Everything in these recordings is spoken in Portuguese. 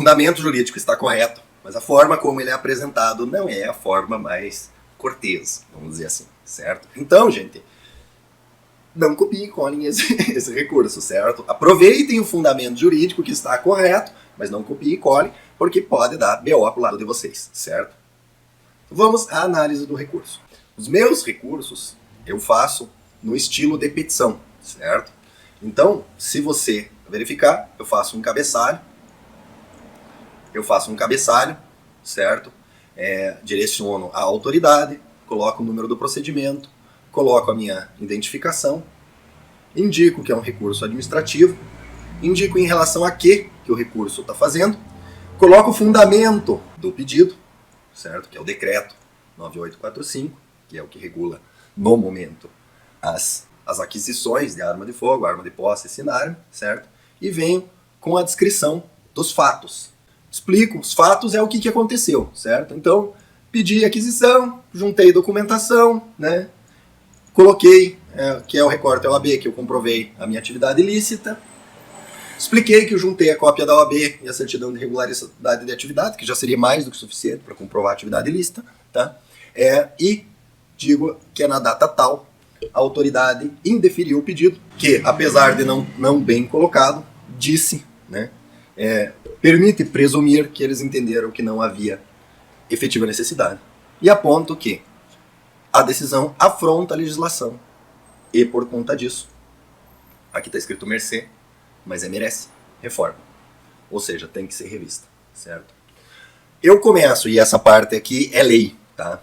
fundamento jurídico está correto, mas a forma como ele é apresentado não é a forma mais cortês, vamos dizer assim, certo? Então, gente, não copiem e colhem esse recurso, certo? Aproveitem o fundamento jurídico que está correto, mas não copiem e colhem, porque pode dar BO pro lado de vocês, certo? Vamos à análise do recurso. Os meus recursos eu faço no estilo de petição, certo? Então, se você verificar, eu faço um cabeçalho, certo? Direciono a autoridade, coloco o número do procedimento, coloco a minha identificação, indico que é um recurso administrativo, indico em relação a que o recurso está fazendo, coloco o fundamento do pedido, certo? Que é o decreto 9845, que é o que regula no momento as aquisições de arma de fogo, arma de posse e cinário, certo? E venho com a descrição dos fatos. Explico, os fatos é o que aconteceu, certo? Então, pedi aquisição, juntei documentação, né? Coloquei, que é o recorte OAB, que eu comprovei a minha atividade ilícita. Expliquei que eu juntei a cópia da OAB e a certidão de regularidade de atividade, que já seria mais do que suficiente para comprovar a atividade ilícita, tá? E digo que na data tal, a autoridade indeferiu o pedido, que apesar de não bem colocado, disse, né? Permite presumir que eles entenderam que não havia efetiva necessidade. E aponto que a decisão afronta a legislação. E por conta disso, aqui está escrito mercê, mas merece reforma. Ou seja, tem que ser revista, certo? Eu começo, e essa parte aqui é lei, tá?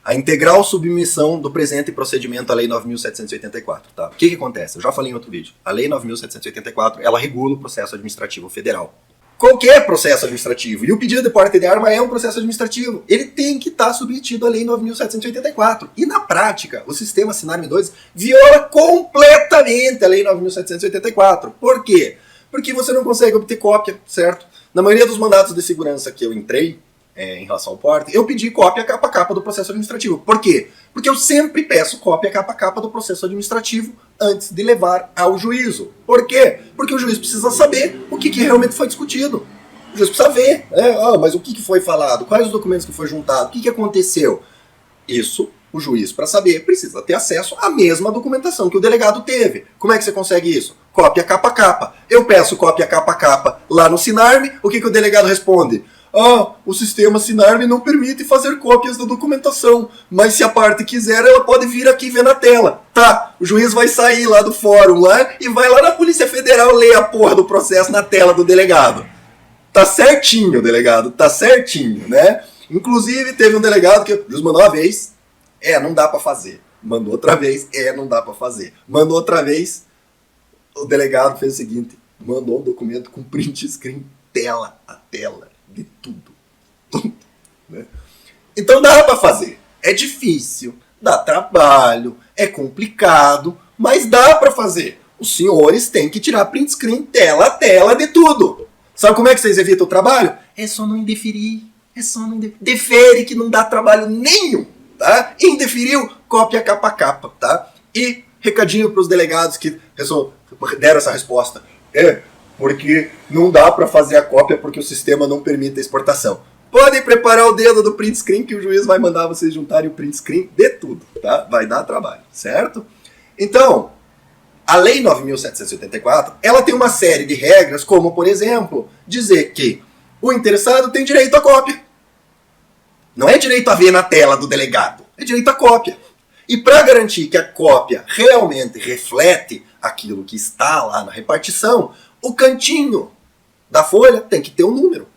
A integral submissão do presente procedimento à Lei 9.784, tá? O que acontece? Eu já falei em outro vídeo. A Lei 9.784, ela regula o processo administrativo federal. Qualquer processo administrativo, e o pedido de porte de arma é um processo administrativo, ele tem que estar submetido à Lei 9.784. E na prática, o sistema Sinarme 2 viola completamente a Lei 9.784. Por quê? Porque você não consegue obter cópia, certo? Na maioria dos mandatos de segurança que eu entrei, em relação ao porte, eu pedi cópia capa a capa do processo administrativo. Por quê? Porque eu sempre peço cópia capa a capa do processo administrativo antes de levar ao juízo. Por quê? Porque o juiz precisa saber o que realmente foi discutido. O juiz precisa ver, mas o que foi falado, quais os documentos que foi juntado, o que aconteceu. Isso, o juiz, para saber, precisa ter acesso à mesma documentação que o delegado teve. Como é que você consegue isso? Cópia capa a capa. Eu peço cópia capa a capa lá no Sinarme, o que o delegado responde? O sistema Sinarme não permite fazer cópias da documentação, mas se a parte quiser, ela pode vir aqui ver na tela. Tá, o juiz vai sair lá do fórum lá e vai lá na Polícia Federal ler a porra do processo na tela do delegado. Tá certinho, delegado, tá certinho, né? Inclusive, teve um delegado que Deus mandou uma vez, não dá pra fazer. Mandou outra vez, não dá pra fazer. Mandou outra vez, o delegado fez o seguinte, mandou um documento com print screen, tela a tela. De tudo. Né? Então dá pra fazer. É difícil, dá trabalho, é complicado, mas dá pra fazer. Os senhores têm que tirar print screen, tela a tela de tudo. Sabe como é que vocês evitam o trabalho? É só não indeferir. Defere que não dá trabalho nenhum. Tá? Indeferiu, cópia capa a capa. Tá? E recadinho pros delegados que deram essa resposta. Porque não dá para fazer a cópia porque o sistema não permite a exportação. Podem preparar o dedo do print screen que o juiz vai mandar vocês juntarem o print screen de tudo, tá? Vai dar trabalho, certo? Então, a Lei 9.784, ela tem uma série de regras, como, por exemplo, dizer que o interessado tem direito à cópia. Não é direito a ver na tela do delegado, é direito à cópia. E para garantir que a cópia realmente reflete aquilo que está lá na repartição, o cantinho da folha tem que ter um número.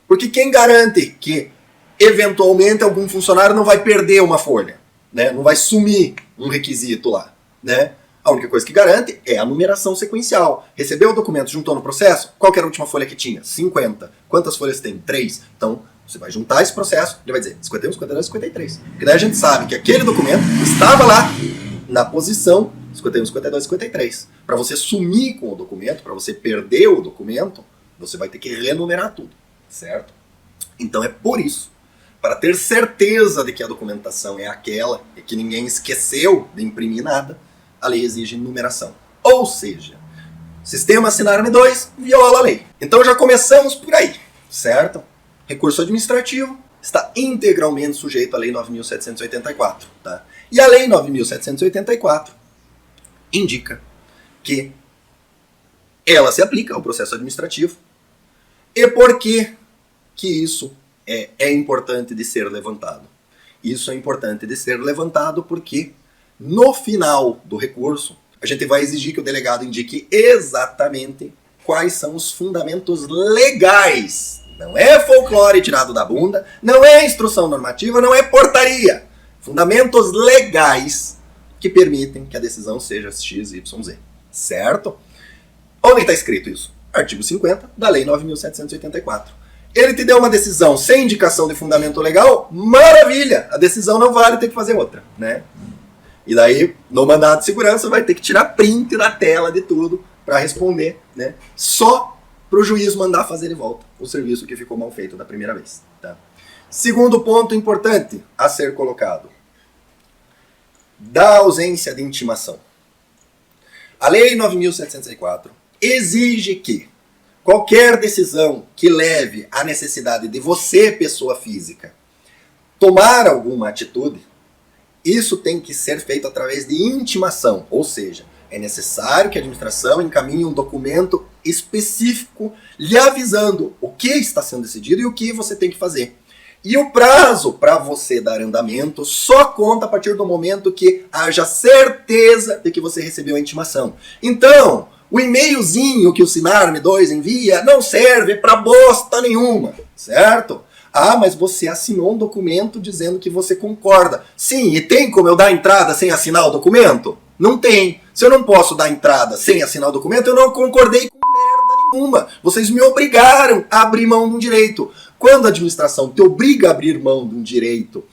Porque quem garante que, eventualmente, algum funcionário não vai perder uma folha? Né? Não vai sumir um requisito lá. Né? A única coisa que garante é a numeração sequencial. Recebeu o documento, juntou no processo? Qual que era a última folha que tinha? 50. Quantas folhas tem? 3. Então, você vai juntar esse processo, ele vai dizer 51, 52, 53. Porque daí a gente sabe que aquele documento estava lá na posição 51, 52, 53. Para você sumir com o documento, para você perder o documento, você vai ter que renumerar tudo, certo? Então é por isso, para ter certeza de que a documentação é aquela e que ninguém esqueceu de imprimir nada, a lei exige numeração. Ou seja, Sistema Sinarme 2 viola a lei. Então já começamos por aí, certo? Recurso administrativo está integralmente sujeito à Lei 9.784. Tá? E a Lei 9.784 indica que ela se aplica ao processo administrativo. E por que isso é importante de ser levantado? Isso é importante de ser levantado porque no final do recurso a gente vai exigir que o delegado indique exatamente quais são os fundamentos legais. Não é folclore tirado da bunda, não é instrução normativa, não é portaria. Fundamentos legais que permitem que a decisão seja X, Y, Z. Certo? Onde está escrito isso? Artigo 50 da Lei 9.784. Ele te deu uma decisão sem indicação de fundamento legal? Maravilha! A decisão não vale, tem que fazer outra, né? E daí, no mandado de segurança, vai ter que tirar print da tela de tudo para responder, né? Só para o juiz mandar fazer de volta o serviço que ficou mal feito da primeira vez. Tá? Segundo ponto importante a ser colocado. Da ausência de intimação. A Lei 9.704 exige que qualquer decisão que leve à necessidade de você, pessoa física, tomar alguma atitude, isso tem que ser feito através de intimação, ou seja, é necessário que a administração encaminhe um documento específico lhe avisando o que está sendo decidido e o que você tem que fazer. E o prazo para você dar andamento só conta a partir do momento que haja certeza de que você recebeu a intimação. Então, o e-mailzinho que o Sinarme 2 envia não serve para bosta nenhuma, certo? Ah, mas você assinou um documento dizendo que você concorda. Sim, e tem como eu dar entrada sem assinar o documento? Não tem. Se eu não posso dar entrada sem assinar o documento, eu não concordei com merda nenhuma. Vocês me obrigaram a abrir mão de um direito. Quando a administração te obriga a abrir mão de um direito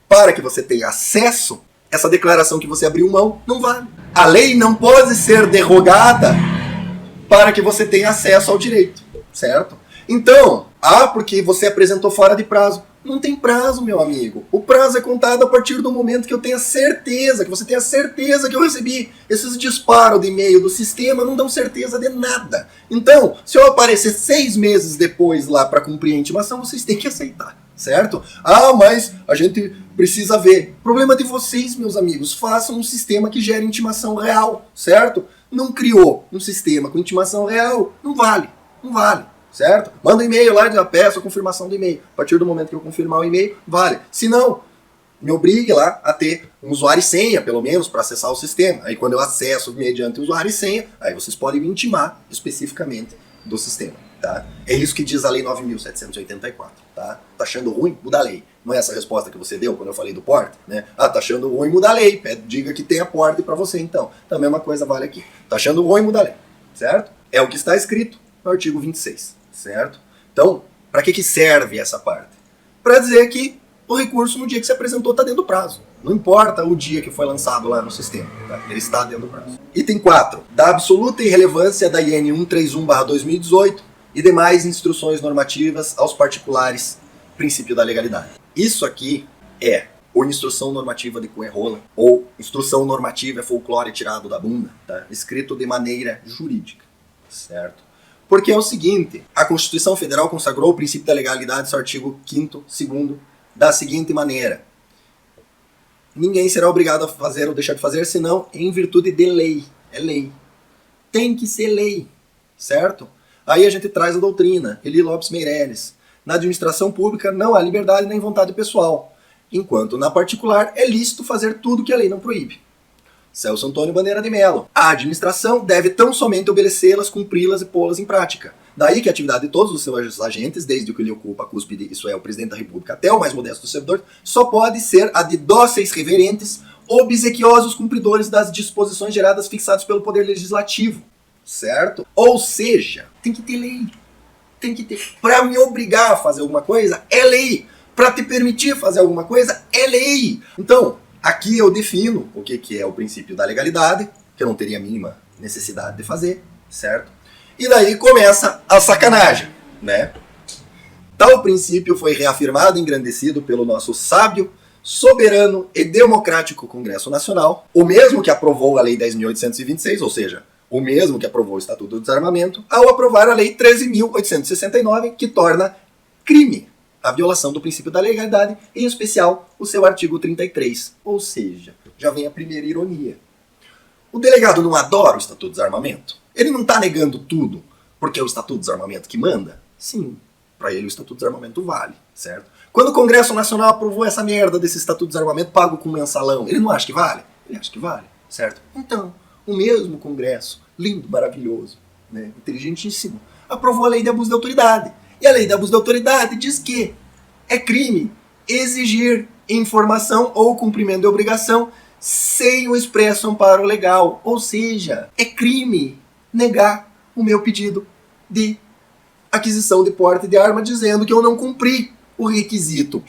para que você tenha acesso, essa declaração que você abriu mão não vale. A lei não pode ser derrogada para que você tenha acesso ao direito, certo? Então, porque você apresentou fora de prazo. Não tem prazo, meu amigo. O prazo é contado a partir do momento que eu tenha certeza, que você tenha certeza que eu recebi. Esses disparos de e-mail do sistema não dão certeza de nada. Então, se eu aparecer 6 meses depois lá para cumprir a intimação, vocês têm que aceitar, certo? Mas a gente precisa ver. Problema de vocês, meus amigos. Façam um sistema que gere intimação real, certo? Não criou um sistema com intimação real, não vale, não vale. Certo? Manda um e-mail lá, já peço a confirmação do e-mail. A partir do momento que eu confirmar o e-mail, vale. Se não, me obrigue lá a ter um usuário e senha, pelo menos, para acessar o sistema. Aí quando eu acesso mediante usuário e senha, aí vocês podem me intimar especificamente do sistema. Tá? É isso que diz a Lei 9.784. Tá? Tá achando ruim? Muda a lei. Não é essa a resposta que você deu quando eu falei do porte? Né? Tá achando ruim? Muda a lei. Diga que tenha porte para você, então. Então a mesma coisa vale aqui. Tá achando ruim? Muda a lei. Certo? É o que está escrito no artigo 26. Certo? Então, para que serve essa parte? Para dizer que o recurso no dia que se apresentou está dentro do prazo. Não importa o dia que foi lançado lá no sistema. Tá? Ele está dentro do prazo. Item 4. Da absoluta irrelevância da IN 131/2018 e demais instruções normativas aos particulares, princípio da legalidade. Isso aqui é ou instrução normativa de cu é rola, ou instrução normativa é folclore tirado da bunda, tá? Escrito de maneira jurídica. Certo? Porque é o seguinte, a Constituição Federal consagrou o princípio da legalidade, seu artigo 5º, 2º, da seguinte maneira. Ninguém será obrigado a fazer ou deixar de fazer, senão em virtude de lei. É lei. Tem que ser lei, certo? Aí a gente traz a doutrina, Eli Lopes Meireles. Na administração pública não há liberdade nem vontade pessoal, enquanto na particular é lícito fazer tudo que a lei não proíbe. Celso Antônio Bandeira de Mello. A administração deve tão somente obedecê-las, cumpri-las e pô-las em prática. Daí que a atividade de todos os seus agentes, desde o que lhe ocupa a cúspide, isso é, o presidente da República, até o mais modesto dos servidores, só pode ser a de dóceis reverentes, obsequiosos cumpridores das disposições geradas fixadas pelo Poder Legislativo. Certo? Ou seja, tem que ter lei. Tem que ter. Para me obrigar a fazer alguma coisa, é lei. Para te permitir fazer alguma coisa, é lei. Então, aqui eu defino o que é o princípio da legalidade, que eu não teria a mínima necessidade de fazer, certo? E daí começa a sacanagem, né? Tal princípio foi reafirmado e engrandecido pelo nosso sábio, soberano e democrático Congresso Nacional, o mesmo que aprovou a Lei 10.826, ou seja, o mesmo que aprovou o Estatuto do Desarmamento, ao aprovar a Lei 13.869, que torna crime a violação do princípio da legalidade, em especial o seu artigo 33. Ou seja, já vem a primeira ironia. O delegado não adora o Estatuto do Desarmamento? Ele não está negando tudo porque é o Estatuto do Desarmamento que manda? Sim, para ele o Estatuto do Desarmamento vale, certo? Quando o Congresso Nacional aprovou essa merda desse Estatuto do Desarmamento pago com mensalão, ele não acha que vale? Ele acha que vale, certo? Então, o mesmo Congresso, lindo, maravilhoso, né, inteligentíssimo, aprovou a Lei de Abuso de Autoridade. E a Lei de Abuso de Autoridade diz que é crime exigir informação ou cumprimento de obrigação sem o expresso amparo legal. Ou seja, é crime negar o meu pedido de aquisição de porte de arma dizendo que eu não cumpri o requisito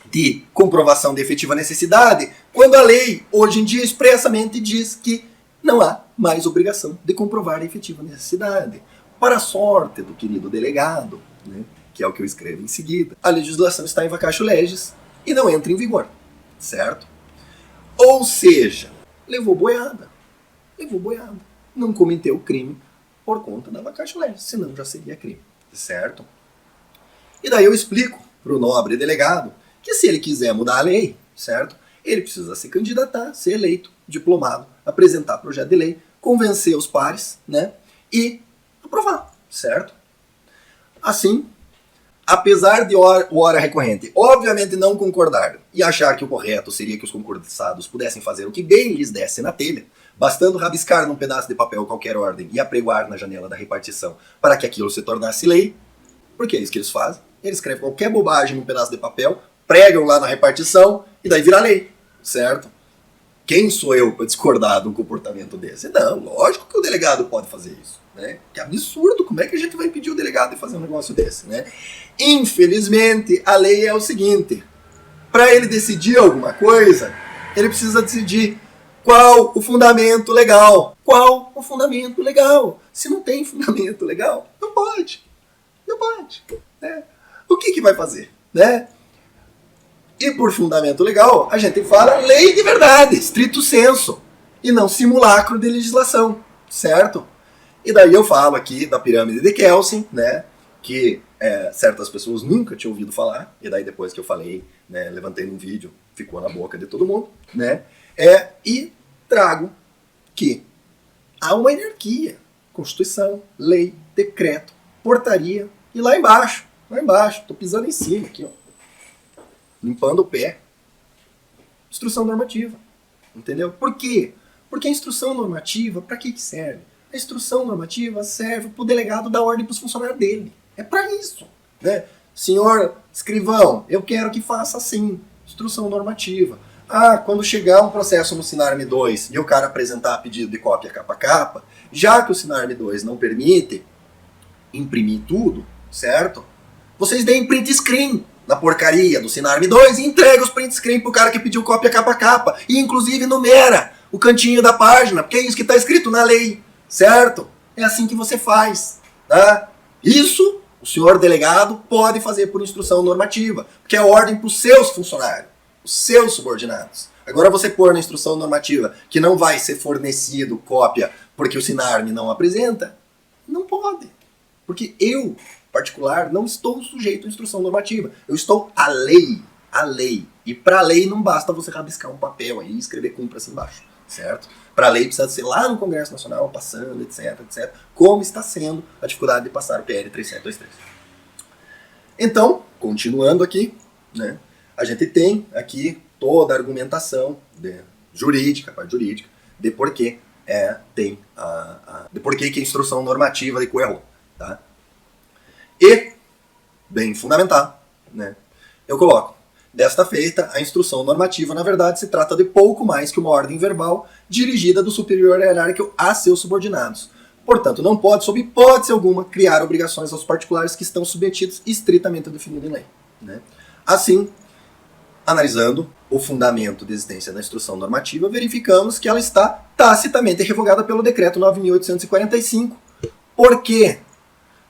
de comprovação de efetiva necessidade, quando a lei, hoje em dia, expressamente diz que não há mais obrigação de comprovar a efetiva necessidade. Para a sorte do querido delegado, né, que é o que eu escrevo em seguida, a legislação está em vacatio legis e não entra em vigor, certo? Ou seja, levou boiada, não cometeu crime por conta da vacatio legis, senão já seria crime, certo? E daí eu explico para o nobre delegado que se ele quiser mudar a lei, certo? Ele precisa se candidatar, ser eleito, diplomado, apresentar projeto de lei, convencer os pares, né? E aprovar, certo? Assim, apesar de o hora recorrente obviamente não concordar e achar que o correto seria que os concursados pudessem fazer o que bem lhes desse na telha, bastando rabiscar num pedaço de papel qualquer ordem e apregoar na janela da repartição para que aquilo se tornasse lei, porque é isso que eles fazem. Eles escrevem qualquer bobagem num pedaço de papel, pregam lá na repartição e daí vira lei, certo? Quem sou eu para discordar de um comportamento desse? Não, lógico que o delegado pode fazer isso, né? Que absurdo, como é que a gente vai impedir o delegado de fazer um negócio desse, né? Infelizmente, a lei é o seguinte, para ele decidir alguma coisa, ele precisa decidir qual o fundamento legal. Qual o fundamento legal? Se não tem fundamento legal, não pode. Não pode, né? O que vai fazer, né? E por fundamento legal, a gente fala lei de verdade, estrito sensu, e não simulacro de legislação, certo? E daí eu falo aqui da pirâmide de Kelsen, né? Que certas pessoas nunca tinham ouvido falar, e daí depois que eu falei, né, levantei um vídeo, ficou na boca de todo mundo, né? E trago que há uma hierarquia, Constituição, lei, decreto, portaria, e lá embaixo, tô pisando em cima aqui, ó, limpando o pé, instrução normativa, entendeu? Por quê? Porque a instrução normativa, para que serve? A instrução normativa serve para o delegado dar ordem para os funcionários dele. É para isso, né? Senhor escrivão, eu quero que faça assim, instrução normativa. Ah, quando chegar um processo no Sinarme 2 e o cara apresentar pedido de cópia capa a capa, já que o Sinarme 2 não permite imprimir tudo, certo? Vocês deem print screen na porcaria do Sinarme 2 e entrega os print screen pro cara que pediu cópia capa a capa. E inclusive numera o cantinho da página, porque é isso que está escrito na lei, certo? É assim que você faz, tá? Isso o senhor delegado pode fazer por instrução normativa, porque é ordem para os seus funcionários, os seus subordinados. Agora você pôr na instrução normativa que não vai ser fornecido cópia porque o Sinarme não apresenta, não pode. Porque eu, particular, não estou sujeito à instrução normativa. Eu estou à lei. A lei. E para a lei não basta você rabiscar um papel aí e escrever cumpra-se embaixo, certo? Para a lei precisa ser lá no Congresso Nacional, passando, etc, etc. Como está sendo a dificuldade de passar o PL 3723. Então, continuando aqui, né, a gente tem aqui toda a argumentação jurídica, parte jurídica, de por que tem de por que a instrução normativa de errou. Tá? E, bem fundamental, né, eu coloco, desta feita, a instrução normativa, na verdade, se trata de pouco mais que uma ordem verbal dirigida do superior hierárquico a seus subordinados. Portanto, não pode, sob hipótese alguma, criar obrigações aos particulares que estão submetidos estritamente ao definido em lei. Né? Assim, analisando o fundamento de existência da instrução normativa, verificamos que ela está tacitamente revogada pelo Decreto 9.845. Por quê?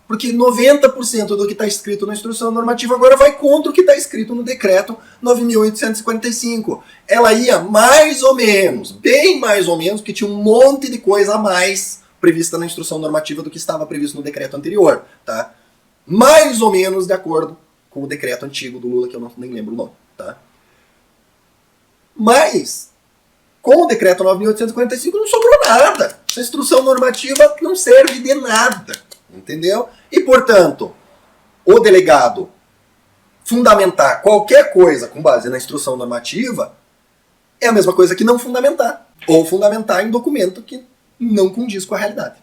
Porque 90% do que está escrito na instrução normativa agora vai contra o que está escrito no Decreto 9.845. Ela ia mais ou menos, bem mais ou menos, porque tinha um monte de coisa a mais prevista na instrução normativa do que estava previsto no decreto anterior, tá? Mais ou menos de acordo com o decreto antigo do Lula, que eu nem lembro o nome, tá? Mas, com o decreto 9.845 não sobrou nada. Essa instrução normativa não serve de nada, entendeu? E, portanto, o delegado fundamentar qualquer coisa com base na instrução normativa é a mesma coisa que não fundamentar. Ou fundamentar em documento que não condiz com a realidade.